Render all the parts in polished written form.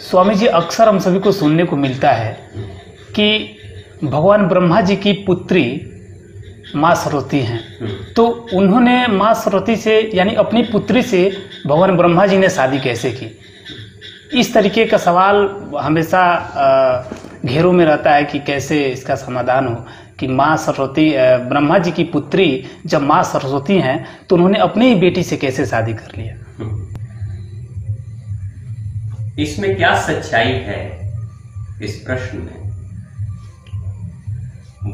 स्वामी जी, अक्सर हम सभी को सुनने को मिलता है कि भगवान ब्रह्मा जी की पुत्री माँ सरस्वती हैं, तो उन्होंने माँ सरस्वती से यानी अपनी पुत्री से भगवान ब्रह्मा जी ने शादी कैसे की? इस तरीके का सवाल हमेशा घेरों में रहता है कि कैसे इसका समाधान हो कि माँ सरस्वती, ब्रह्मा जी की पुत्री जब माँ सरस्वती हैं तो उन्होंने अपनी ही बेटी से कैसे शादी कर लिया? इसमें क्या सच्चाई है इस प्रश्न में,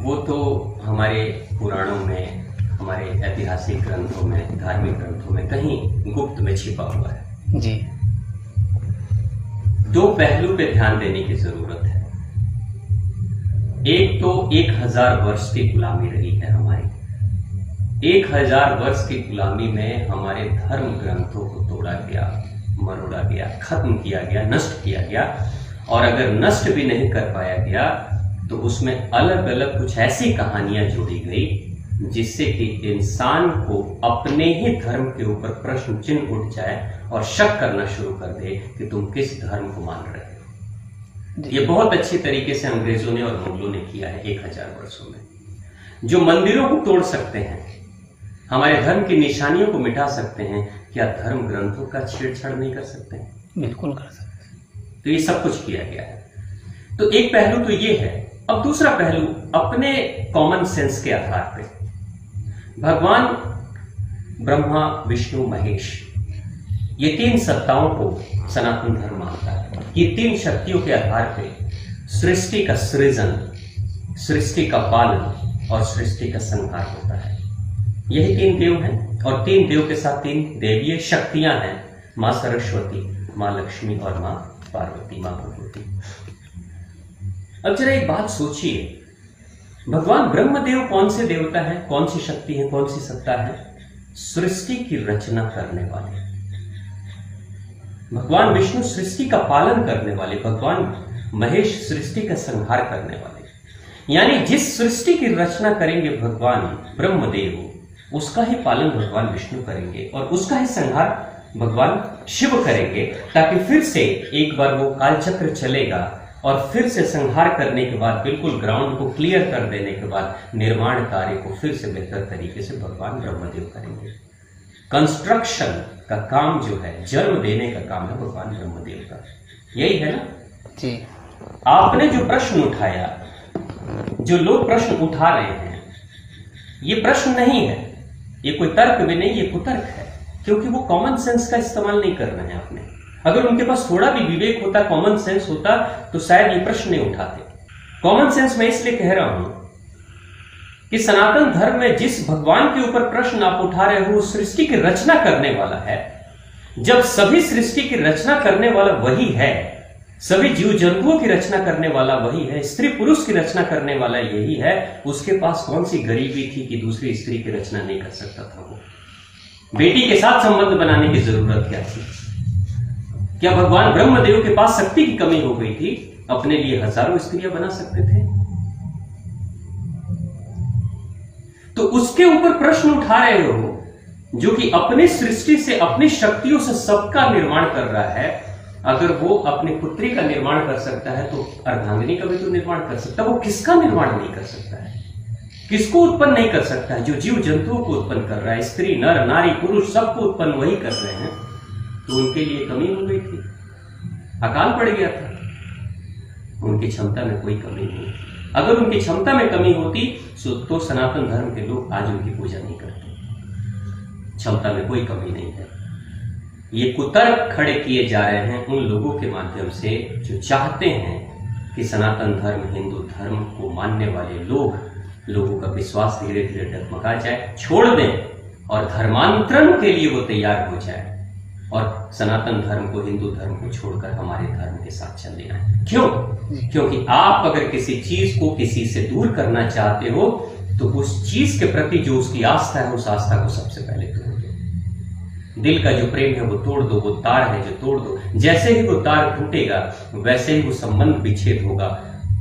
वो तो हमारे पुराणों में, हमारे ऐतिहासिक ग्रंथों में, धार्मिक ग्रंथों में कहीं गुप्त में छिपा हुआ है जी। दो पहलू पे ध्यान देने की जरूरत है। एक तो 1000 वर्ष की गुलामी रही है हमारी। 1000 वर्ष की गुलामी में हमारे धर्म ग्रंथों को तोड़ा गया, मरोड़ा गया, खत्म किया गया, नष्ट किया गया। और अगर नष्ट भी नहीं कर पाया गया तो उसमें अलग अलग कुछ ऐसी कहानियां जोड़ी गई जिससे कि इंसान को अपने ही धर्म के ऊपर प्रश्न चिन्ह उठ जाए और शक करना शुरू कर दे कि तुम किस धर्म को मान रहे हो। ये बहुत अच्छी तरीके से अंग्रेजों ने और मुगलों ने किया है 1000 वर्षों में। जो मंदिरों को तोड़ सकते हैं, हमारे धर्म की निशानियों को मिटा सकते हैं, क्या धर्म ग्रंथों का छेड़छाड़ नहीं कर सकते हैं? बिल्कुल कर सकते। तो ये सब कुछ किया गया है। तो एक पहलू तो ये है। अब दूसरा पहलू, अपने कॉमन सेंस के आधार पे भगवान ब्रह्मा, विष्णु, महेश, ये 3 सत्ताओं को सनातन धर्म मानता है। ये 3 शक्तियों के आधार पे सृष्टि का सृजन, सृष्टि का पालन और सृष्टि का संहार होता है। यही 3 देव हैं और 3 देव के साथ 3 देवीय शक्तियां हैं, मां सरस्वती, मां लक्ष्मी और मां पार्वती, मां भगवती। अब जरा एक बात सोचिए, भगवान ब्रह्मदेव कौन से देवता है, कौन सी शक्ति है, कौन सी सत्ता है? सृष्टि की रचना करने वाले। भगवान विष्णु सृष्टि का पालन करने वाले, भगवान महेश सृष्टि का संहार करने वाले। यानी जिस सृष्टि की रचना करेंगे भगवान ब्रह्मदेव, उसका ही पालन भगवान विष्णु करेंगे और उसका ही संहार भगवान शिव करेंगे, ताकि फिर से एक बार वो कालचक्र चलेगा और फिर से संहार करने के बाद, बिल्कुल ग्राउंड को क्लियर कर देने के बाद, निर्माण कार्य को फिर से बेहतर तरीके से भगवान ब्रह्मदेव करेंगे। कंस्ट्रक्शन का काम जो है, जन्म देने का काम है भगवान ब्रह्मदेव का। यही है ना जी। आपने जो प्रश्न उठाया, जो लोग प्रश्न उठा रहे हैं, ये प्रश्न नहीं है, ये कोई तर्क भी नहीं, ये कुतर्क है, क्योंकि वो कॉमन सेंस का इस्तेमाल नहीं कर रहे हैं अपने। अगर उनके पास थोड़ा भी विवेक होता, कॉमन सेंस होता, तो शायद ये प्रश्न नहीं उठाते। कॉमन सेंस मैं इसलिए कह रहा हूं कि सनातन धर्म में जिस भगवान के ऊपर प्रश्न आप उठा रहे हो, सृष्टि की रचना करने वाला है। जब सभी सृष्टि की रचना करने वाला वही है, सभी जीव जंतुओं की रचना करने वाला वही है, स्त्री पुरुष की रचना करने वाला यही है, उसके पास कौन सी गरीबी थी कि दूसरी स्त्री की रचना नहीं कर सकता था? वो बेटी के साथ संबंध बनाने की जरूरत क्या थी? क्या भगवान ब्रह्मदेव के पास शक्ति की कमी हो गई थी? अपने लिए हजारों स्त्रियां बना सकते थे। तो उसके ऊपर प्रश्न उठा रहे हो, जो कि अपनी सृष्टि से, अपनी शक्तियों से सबका निर्माण कर रहा है। अगर वो अपनी पुत्री का निर्माण कर सकता है तो अर्धांगिनी का भी तो निर्माण कर सकता है। वो किसका निर्माण नहीं कर सकता है? किसको उत्पन्न नहीं कर सकता है? जो जीव जंतुओं को उत्पन्न कर रहा है, स्त्री, नर, नारी, पुरुष, सबको उत्पन्न वही कर रहे हैं। तो उनके लिए कमी हो गई थी, अकाल पड़ गया था। उनकी क्षमता में कोई कमी नहीं थी। अगर उनकी क्षमता में कमी होती तो सनातन धर्म के लोग आज उनकी पूजा नहीं करते। क्षमता में कोई कमी नहीं है। ये कुतर्क खड़े किए जा रहे हैं उन लोगों के माध्यम से जो चाहते हैं कि सनातन धर्म, हिंदू धर्म को मानने वाले लोगों का विश्वास धीरे धीरे डगमगा जाए, छोड़ दें और धर्मांतरण के लिए वो तैयार हो जाए और सनातन धर्म को, हिंदू धर्म को छोड़कर हमारे धर्म के साथ चल देना है। क्यों? क्योंकि आप अगर किसी चीज को किसी से दूर करना चाहते हो तो उस चीज के प्रति जो उसकी आस्था है, उस आस्था को सबसे पहले तोड़ दो। दिल का जो प्रेम है वो तोड़ दो, वो तार है जो तोड़ दो। जैसे ही वो तार टूटेगा वैसे ही वो संबंध विच्छेद होगा।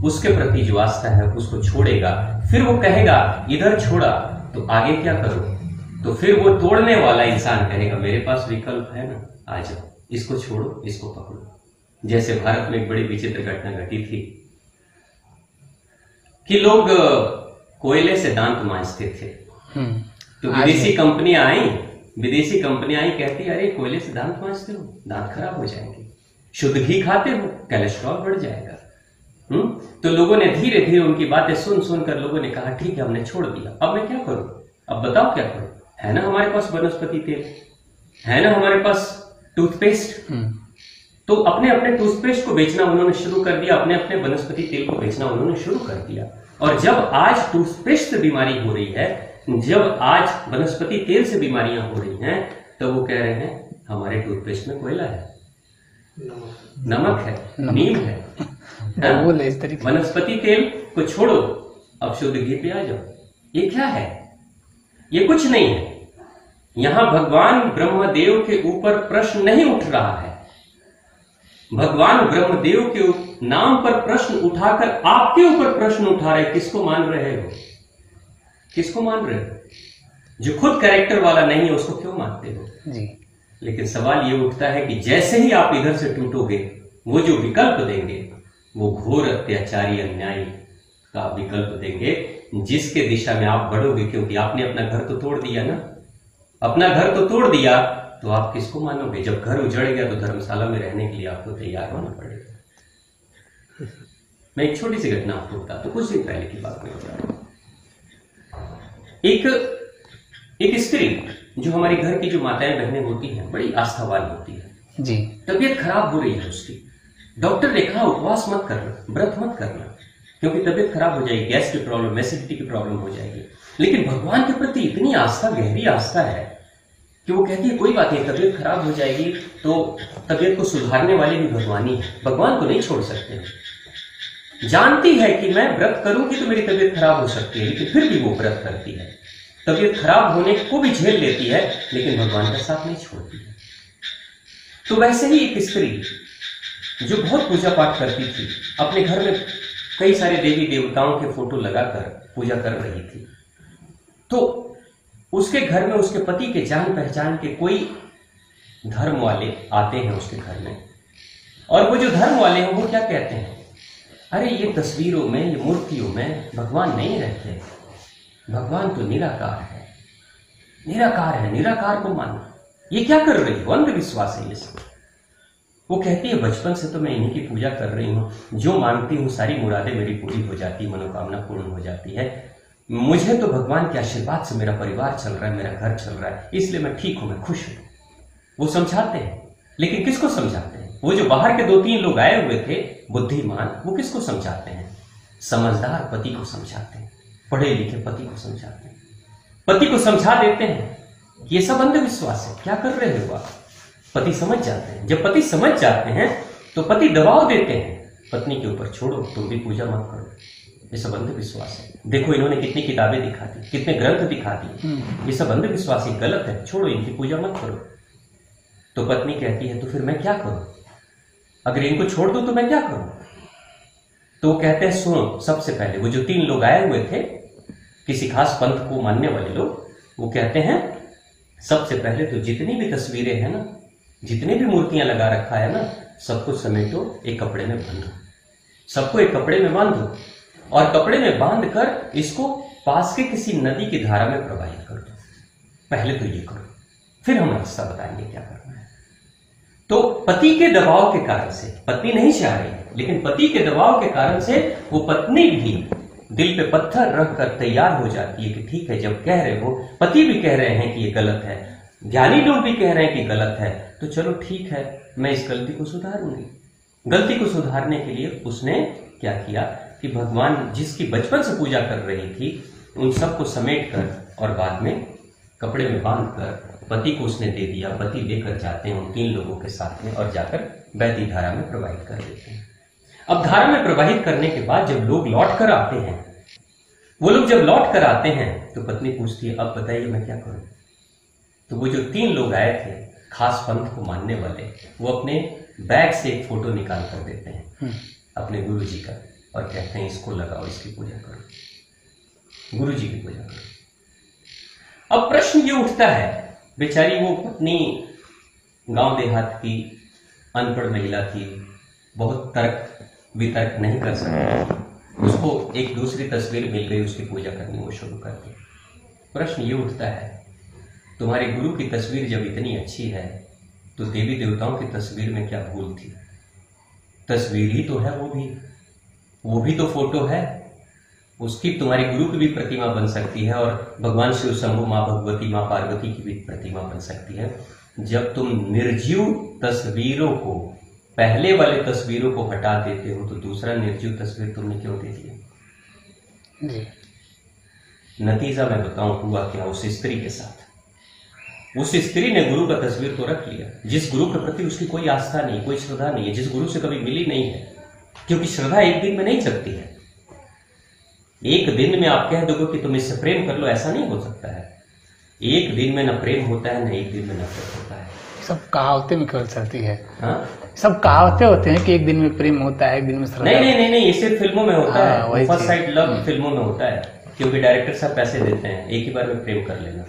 उसके प्रति जो आस्था है उसको छोड़ेगा, फिर वो कहेगा इधर छोड़ा तो आगे क्या करो? तो फिर वो तोड़ने वाला इंसान कहेगा मेरे पास विकल्प है ना, आ जाओ, इसको छोड़ो, इसको पकड़ो। जैसे भारत में एक बड़ी विचित्र घटना घटी थी कि लोग कोयले से दांत मांजते थे। तो विदेशी कंपनियां आई कहती, अरे कोयले से दांत मांजते हो, दांत खराब हो जाएंगे। शुद्ध घी खाते हो, कोलेस्ट्रॉल बढ़ जाएगा। तो लोगों ने धीरे धीरे उनकी बातें सुन सुनकर लोगों ने कहा ठीक है, हमने छोड़ दिया। अब मैं क्या करूं? अब बताओ क्या करूं? है ना हमारे पास वनस्पति तेल, है ना हमारे पास टूथपेस्ट। तो अपने अपने टूथपेस्ट को बेचना उन्होंने शुरू कर दिया, अपने अपने वनस्पति तेल को बेचना उन्होंने शुरू कर दिया। और जब आज टूथपेस्ट से बीमारी हो रही है, जब आज वनस्पति तेल से बीमारियां हो रही हैं, तो वो कह रहे हैं हमारे टूथपेस्ट में कोयला है, नमक है, नीम है। वनस्पति तेल को छोड़ो, अब शुद्ध घी पे आ जाओ। ये क्या है? ये कुछ नहीं है। यहां भगवान ब्रह्मदेव के ऊपर प्रश्न नहीं उठ रहा है। भगवान ब्रह्मदेव के नाम पर प्रश्न उठाकर आपके ऊपर प्रश्न उठा रहे। किसको मान रहे हो? किसको मान रहे हो? जो खुद कैरेक्टर वाला नहीं है उसको क्यों मानते हो जी? लेकिन सवाल ये उठता है कि जैसे ही आप इधर से टूटोगे, वो जो विकल्प देंगे वो घोर अत्याचारी अन्याय का विकल्प देंगे, जिसके दिशा में आप बढ़ोगे। क्योंकि आपने अपना घर तो तोड़ दिया ना, अपना घर तो तोड़ दिया, तो आप किसको मानोगे? जब घर उजड़ गया तो धर्मशाला में रहने के लिए आपको तैयार होना पड़ेगा। मैं एक छोटी सी घटना आपको बताता हूं, कुछ दिन पहले की बात मैं बता रहा हूं। एक स्त्री, जो हमारे घर की जो माताएं बहनें होती हैं, बड़ी आस्थावान होती है जी। तबीयत खराब हो रही है उसकी। डॉक्टर ने कहा उपवास मत करना, व्रत मत करना, क्योंकि तबीयत खराब हो जाएगी, गैस की प्रॉब्लम, एसिडिटी की प्रॉब्लम हो जाएगी। लेकिन भगवान के प्रति इतनी आस्था, गहरी आस्था है कि वो कहती है कोई बात नहीं, तबीयत खराब हो जाएगी तो तबीयत को सुधारने वाले भी भगवान ही है, भगवान को नहीं छोड़ सकते। जानती है कि मैं व्रत करूंगी तो मेरी तबीयत खराब हो सकती है, लेकिन फिर भी वो व्रत करती है। तबीयत खराब होने को भी झेल लेती है, लेकिन भगवान का साथ नहीं छोड़ती है। तो वैसे ही एक स्त्री जो बहुत पूजा पाठ करती थी, अपने घर में कई सारे देवी देवताओं के फोटो लगाकर पूजा कर रही थी। तो उसके घर में उसके पति के जान पहचान के कोई धर्म वाले आते हैं उसके घर में, और वो जो धर्म वाले हैं वो क्या कहते हैं, अरे ये तस्वीरों में, ये मूर्तियों में भगवान नहीं रहते, भगवान तो निराकार है, निराकार है, निराकार को मानो। ये क्या कर रही है? अंधविश्वास है ये सब। वो कहती है बचपन से तो मैं इन्हीं की पूजा कर रही हूँ, जो मांगती हूँ सारी मुरादें मेरी पूरी हो जाती, मनोकामना पूर्ण हो जाती है। मुझे तो भगवान के आशीर्वाद से मेरा परिवार चल रहा है, मेरा घर चल रहा है, इसलिए मैं ठीक हूं, मैं खुश हूं। वो समझाते हैं, लेकिन किसको समझाते हैं? वो जो बाहर के 2-3 लोग आए हुए थे बुद्धिमान, वो किसको समझाते हैं? समझदार पति को समझाते हैं, पढ़े लिखे पति को समझाते हैं। पति को समझा देते हैं ये सब अंधविश्वास है, क्या कर रहे हो आप? पति समझ जाते हैं। जब पति समझ जाते हैं तो पति दबाव देते हैं पत्नी के ऊपर, छोड़ो तुम भी पूजा मत करो, ये सब अंधविश्वास है। देखो इन्होंने कितनी किताबें दिखा दी, कितने ग्रंथ दिखा दिए, ये सब अंधविश्वास है, गलत है, छोड़ो इनकी पूजा मत करो। तो पत्नी कहती है तो फिर मैं क्या करूं? अगर इनको छोड़ दूं तो मैं क्या करूं? तो वो कहते हैं सुनो, सबसे पहले वो जो 3 लोग आए हुए थे, किसी खास पंथ को मानने वाले लोग, वो कहते हैं सबसे पहले तो जितनी भी तस्वीरें हैं ना, जितनी भी मूर्तियां लगा रखा है ना, सबको समेटो, एक कपड़े में बांधो, सबको एक कपड़े में बांधो, और कपड़े में बांधकर इसको पास के किसी नदी की धारा में प्रवाहित कर दो। पहले तो ये करो, फिर हम रास्ता बताएंगे क्या करना है। तो पति के दबाव के कारण से, पत्नी नहीं चाह रही है, लेकिन पति के दबाव के कारण से वो पत्नी भी दिल पे पत्थर रखकर तैयार हो जाती है कि ठीक है, जब कह रहे हो, पति भी कह रहे हैं कि ये गलत है, ज्ञानी लोग भी कह रहे हैं कि गलत है, तो चलो ठीक है, मैं इस गलती को सुधारूंगी। गलती को सुधारने के लिए उसने क्या किया कि भगवान जिसकी बचपन से पूजा कर रही थी, उन सबको समेट कर और बाद में कपड़े में बांधकर पति को उसने दे दिया। पति लेकर जाते हैं उन 3 लोगों के साथ में और जाकर वैदिक धारा में प्रवाहित कर देते हैं। अब धारा में प्रवाहित करने के बाद जब लोग लौट कर आते हैं, वो लोग जब लौट कर आते हैं तो पत्नी पूछती है अब बताइए मैं क्या करूं? तो वो जो 3 लोग आए थे खास पंथ को मानने वाले, वो अपने बैग से एक फोटो निकाल कर देते हैं अपने गुरु जी का, और कहते हैं इसको लगाओ, इसकी पूजा करो, गुरु जी की पूजा करो। अब प्रश्न ये उठता है, बेचारी वो पत्नी गांव देहात की अनपढ़ महिला थी, बहुत तर्क वितर्क नहीं कर सकता। उसको एक दूसरी तस्वीर मिल गई, उसकी पूजा करनी वो शुरू कर दी। प्रश्न ये उठता है, तुम्हारे गुरु की तस्वीर जब इतनी अच्छी है तो देवी देवताओं की तस्वीर में क्या भूल थी? तस्वीर ही तो है, वो भी तो फोटो है। उसकी तुम्हारे गुरु की भी प्रतिमा बन सकती है और भगवान शिव शंभु, माँ भगवती, माँ पार्वती की भी प्रतिमा बन सकती है। जब तुम निर्जीव तस्वीरों को, पहले वाले तस्वीरों को हटा देते हो तो दूसरा निर्जीव तस्वीर तुमने क्यों दे दिया? जी। नतीजा मैं बताऊं हुआ क्या उस स्त्री के साथ। उस स्त्री ने गुरु का तस्वीर तो रख लिया, जिस गुरु के प्रति उसकी कोई आस्था नहीं, कोई श्रद्धा नहीं है, जिस गुरु से कभी मिली नहीं है, क्योंकि श्रद्धा एक दिन में नहीं चलती है। एक दिन में आप कह दोगे कि तुम इससे प्रेम कर लो, ऐसा नहीं हो सकता है। एक दिन में न प्रेम होता है, न एक दिन में नफरत होता है। सब कहावतें में केवल चलती है। हाँ, सब कहावतें होते हैं कि एक दिन में प्रेम होता है, एक दिन में श्रद्धा। नहीं, ये सिर्फ फिल्मों में होता है। फर्स्ट साइड लव फिल्मों में होता है, क्योंकि डायरेक्टर साहब पैसे देते हैं, एक ही बार में प्रेम कर लेना,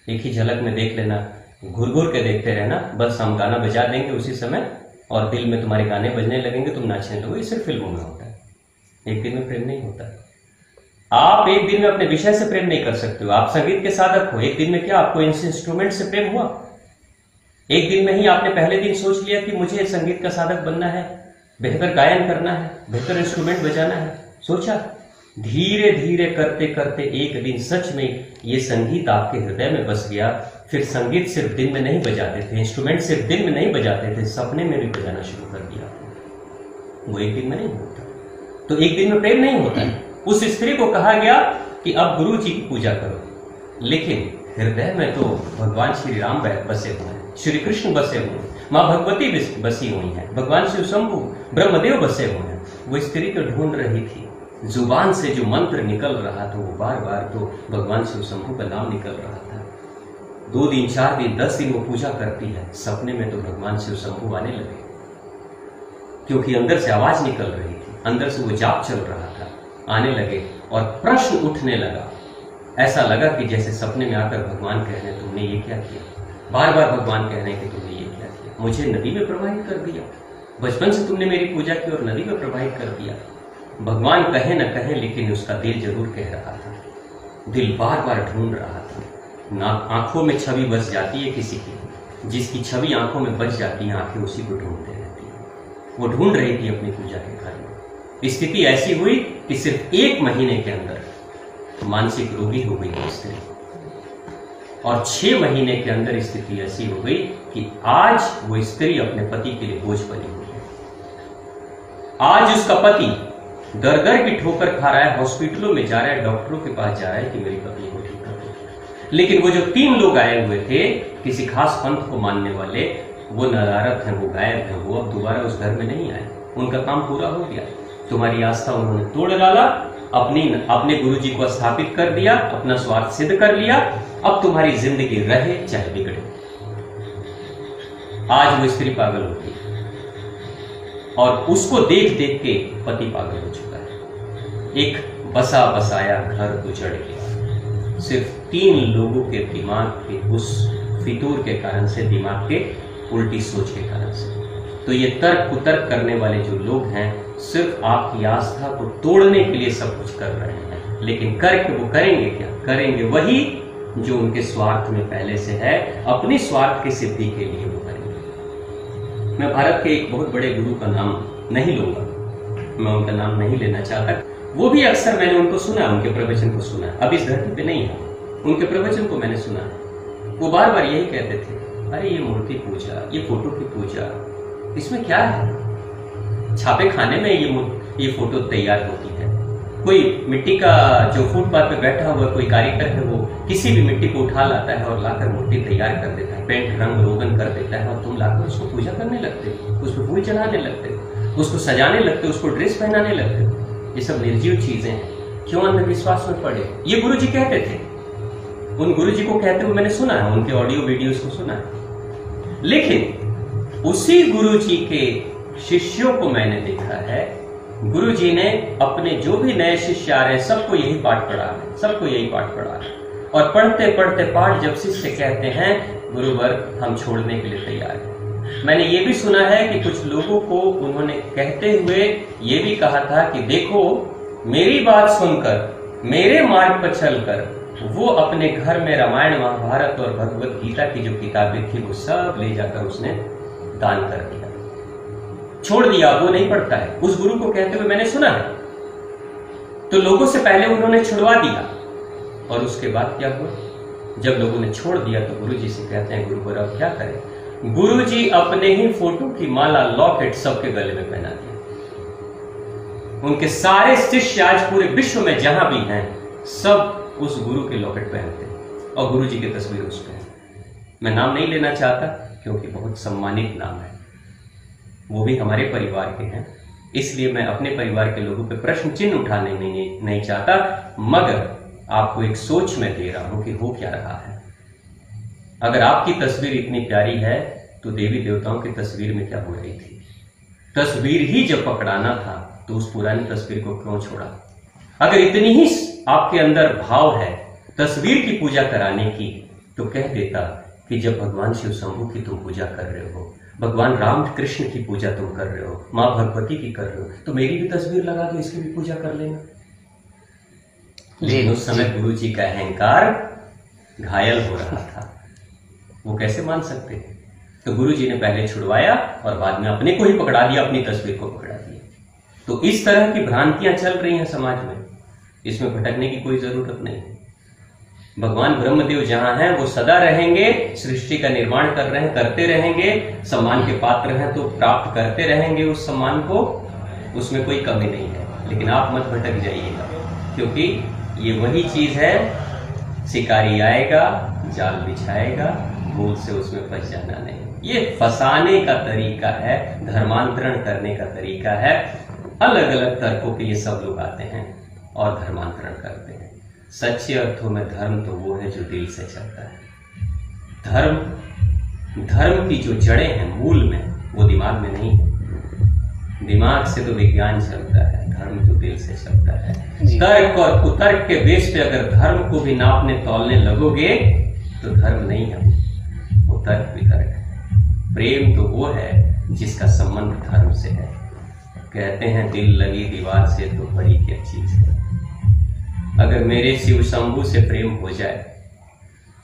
एक ही झलक में देख लेना, घुर घुर के देखते रहना, बस हम गाना बजा देंगे उसी समय और दिल में तुम्हारे गाने बजने लगेंगे, तुम नाचने लगोगे। ये सिर्फ फिल्मों में होता है, एक दिन में प्रेम नहीं होता है। आप एक दिन में अपने विषय से प्रेम नहीं कर सकते हो। आप संगीत के साधक हो, एक दिन में क्या आपको इंस्ट्रूमेंट से प्रेम हुआ? एक दिन में ही आपने पहले दिन सोच लिया कि मुझे संगीत का साधक बनना है, बेहतर गायन करना है, बेहतर इंस्ट्रूमेंट बजाना है? सोचा? धीरे धीरे करते करते एक दिन सच में ये संगीत आपके हृदय में बस गया। फिर संगीत सिर्फ दिन में नहीं बजाते थे, इंस्ट्रूमेंट सिर्फ दिन में नहीं बजाते थे, सपने में भी बजाना शुरू कर दिया। वो एक दिन में नहीं होता, तो एक दिन में प्रेम नहीं होता है। उस स्त्री को कहा गया कि अब गुरु जी की पूजा करो, लेकिन हृदय में तो भगवान श्री राम बसे हुए हैं, श्री कृष्ण बसे हुए हैं, माँ भगवती बसी हुई हैं, भगवान शिव शंभु ब्रह्मदेव बसे हुए हैं। वो स्त्री तो ढूंढ रही थी, जुबान से जो मंत्र निकल रहा था वो बार बार तो भगवान शिव शंभु का नाम निकल रहा था। 2 दिन 4 दिन 10 दिन वो पूजा करती है, सपने में तो भगवान शिव शंभु आने लगे, क्योंकि अंदर से आवाज निकल रही थी, अंदर से वो जाप चल रहा था, आने लगे और प्रश्न उठने लगा। ऐसा लगा कि जैसे सपने में आकर भगवान कह रहे तुमने ये क्या किया, बार बार भगवान कह रहे कि तुमने ये क्या किया, मुझे नदी में प्रवाहित कर दिया, बचपन से तुमने मेरी पूजा की और नदी में प्रवाहित कर दिया। भगवान कहे न कहे लेकिन उसका दिल जरूर कह रहा था, दिल बार बार ढूंढ रहा था। ना आंखों में छवि बस जाती है किसी की, जिसकी छवि आंखों में बस जाती है आंखें उसी को ढूंढते रहती है। वो ढूंढ रही थी अपनी पूजा के घर में। स्थिति ऐसी हुई कि सिर्फ 1 महीने के अंदर मानसिक रोगी हो गई स्त्री, और 6 महीने के अंदर स्थिति ऐसी हो गई कि आज वो स्त्री अपने पति के लिए बोझ बनी हुई है। आज उसका पति दर दर की ठोकर खा रहा है, हॉस्पिटलों में जा रहा है, डॉक्टरों के पास जा रहा है कि मेरी पत्नी को ठीक कर दो। लेकिन वो जो 3 लोग आए हुए थे किसी खास पंथ को मानने वाले, वो नदारत हैं, वो गायब हैं, वो अब दोबारा उस घर में नहीं आए। उनका काम पूरा हो गया। तुम्हारी आस्था उन्होंने तोड़ डाला, अपने गुरु जी को स्थापित कर दिया, अपना स्वार्थ सिद्ध कर लिया। अब तुम्हारी जिंदगी रहे चाहे बिगड़े। आज वो स्त्री पागल होती है और उसको देख देख के पति पागल हो चुका है। एक बसा बसाया घर उजड़ गया, सिर्फ 3 लोगों के दिमाग के उस फितूर के कारण से, दिमाग के उल्टी सोच के कारण से। तो ये तर्क कुतर्क करने वाले जो लोग हैं सिर्फ आपकी आस्था को तोड़ने के लिए सब कुछ कर रहे हैं, लेकिन करके वो करेंगे क्या? करेंगे वही जो उनके स्वार्थ में पहले से है, अपनी स्वार्थ की सिद्धि के लिए वो करेंगे। मैं भारत के एक बहुत बड़े गुरु का नाम नहीं लूंगा, मैं उनका नाम नहीं लेना चाहता। वो भी अक्सर मैंने उनको सुना, उनके प्रवचन को सुना, अब इस धरती पे नहीं है, उनके प्रवचन को मैंने सुना है। वो बार बार यही कहते थे, अरे ये मूर्ति पूजा, ये फोटो की पूजा, इसमें क्या है? छापे खाने में ये फोटो तैयार होती है। कोई मिट्टी का जो फुटपाथ पे बैठा हुआ कोई कारीगर है, वो किसी भी मिट्टी को उठा लाता है और लाकर मूर्ति तैयार कर देता है, पेंट रंग रोगन कर देता है, और तुम लाकर उसको पूजा करने लगते हो, उस पर फूल चढ़ाने लगते हो, उसको सजाने लगते हो, उसको ड्रेस पहनाने लगते हो। ये सब निर्जीव चीजें हैं, क्यों अंधविश्वास में पड़े? ये गुरु जी कहते थे, उन गुरु जी को कहते हुए मैंने सुना है, उनके ऑडियो वीडियोस को सुना है। लेकिन उसी गुरु जी के शिष्यों को मैंने देखा है, गुरु जी ने अपने जो भी नए शिष्य आ रहे हैं सबको यही पाठ पढ़ा है, सबको यही पाठ पढ़ा है। और पढ़ते पढ़ते पाठ जब शिष्य कहते हैं गुरुवर हम छोड़ने के लिए तैयार हैं, मैंने ये भी सुना है कि कुछ लोगों को उन्होंने कहते हुए ये भी कहा था कि देखो, मेरी बात सुनकर, मेरे मार्ग पर चलकर वो अपने घर में रामायण, महाभारत और भगवत गीता की जो किताबें थी वो सब ले जाकर उसने दान कर दिया, छोड़ दिया, वो नहीं पढ़ता है। उस गुरु को कहते हुए मैंने सुना है। तो लोगों से पहले उन्होंने छुड़वा दिया, और उसके बाद क्या हुआ? जब लोगों ने छोड़ दिया तो गुरु जी से कहते हैं, गुरु पर अब क्या करें? गुरु जी अपने ही फोटो की माला, लॉकेट सबके गले में पहना दिया। उनके सारे शिष्य आज पूरे विश्व में जहां भी हैं, सब उस गुरु के लॉकेट पहनते हैं और गुरु जी की तस्वीर उस पर है। मैं नाम नहीं लेना चाहता क्योंकि बहुत सम्मानित नाम है, वो भी हमारे परिवार के हैं, इसलिए मैं अपने परिवार के लोगों पे प्रश्न चिन्ह उठाने नहीं चाहता, मगर आपको एक सोच में दे रहा हूं कि हो क्या रहा है। अगर आपकी तस्वीर इतनी प्यारी है तो देवी देवताओं की तस्वीर में क्या हो रही थी? तस्वीर ही जब पकड़ाना था तो उस पुरानी तस्वीर को क्यों छोड़ा? अगर इतनी ही आपके अंदर भाव है तस्वीर की पूजा कराने की, तो कह देता कि जब भगवान शिव शंभू की तुम पूजा कर रहे हो, भगवान राम कृष्ण की पूजा तुम कर रहे हो, माँ भगवती की कर रहे हो, तो मेरी भी तस्वीर लगा दो, इसकी भी पूजा कर लेना। लेकिन उस समय गुरु जी का अहंकार घायल हो रहा था, वो कैसे मान सकते थे? तो गुरु जी ने पहले छुड़वाया और बाद में अपने को ही पकड़ा दिया, अपनी तस्वीर को पकड़ा दिया। तो इस तरह की भ्रांतियां चल रही हैं समाज में, इसमें भटकने की कोई जरूरत नहीं है। भगवान ब्रह्मदेव जहां हैं वो सदा रहेंगे, सृष्टि का निर्माण कर रहे हैं, करते रहेंगे, सम्मान के पात्र हैं तो प्राप्त करते रहेंगे उस सम्मान को, उसमें कोई कमी नहीं है। लेकिन आप मत भटक जाइएगा, क्योंकि ये वही चीज है, शिकारी आएगा, जाल बिछाएगा, भूल से उसमें फंस जाना नहीं। ये फंसाने का तरीका है, धर्मांतरण करने का तरीका है। अलग अलग तर्कों के ये सब लोग आते हैं और धर्मांतरण करते हैं। सच्चे अर्थों में धर्म तो वो है जो दिल से चलता है। धर्म की जो जड़ें हैं मूल में, वो दिमाग में नहीं है। दिमाग से तो विज्ञान चलता है, धर्म तो दिल से चलता है। तर्क और कुतर्क के बेस पे अगर धर्म को भी नापने तौलने लगोगे तो धर्म नहीं है, वो तर्क वितर्क है। प्रेम तो वो है जिसका संबंध धर्म से है। कहते हैं दिल लगी दीवार से तो बड़ी क्या चीज है। अगर मेरे शिव शंभू से प्रेम हो जाए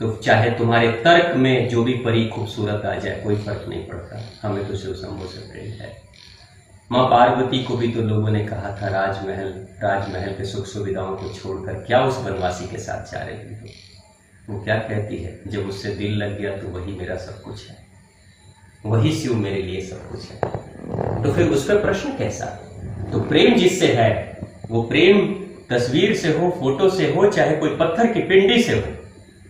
तो चाहे तुम्हारे तर्क में जो भी परी खूबसूरत आ जाए, कोई फर्क नहीं पड़ता, हमें तो शिव शंभू से प्रेम है। माँ पार्वती को भी तो लोगों ने कहा था राजमहल के सुख सुविधाओं को छोड़कर क्या उस वनवासी के साथ जा रही हो? वो क्या कहती है, जब उससे दिल लग गया तो वही मेरा सब कुछ है, वही शिव मेरे लिए सब कुछ है। तो फिर उस पर प्रश्न कैसा? तो प्रेम जिससे है, वो प्रेम तस्वीर से हो, फोटो से हो, चाहे कोई पत्थर की पिंडी से हो,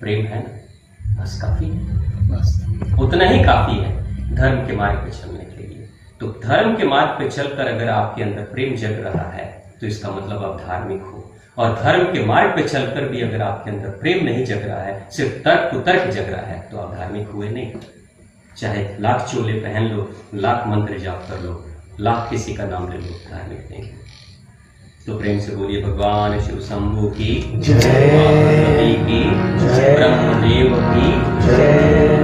प्रेम है ना, बस काफी है, बस उतना ही काफी है धर्म के मार्ग पे चलने के लिए। तो धर्म के मार्ग पे चलकर अगर आपके अंदर प्रेम जग रहा है तो इसका मतलब आप धार्मिक हो। और धर्म के मार्ग पे चलकर भी अगर आपके अंदर प्रेम नहीं जग रहा है, सिर्फ तर्क कुतर्क जग रहा है, तो आप धार्मिक हुए नहीं। चाहे लाख चोले पहन लो, लाख मंत्र जाप कर लो, लाख किसी का नाम ले लो, धार्मिक नहीं। तो प्रेम से बोलिए भगवान शिव शंभू की जय, ब्रह्मदेव की जय।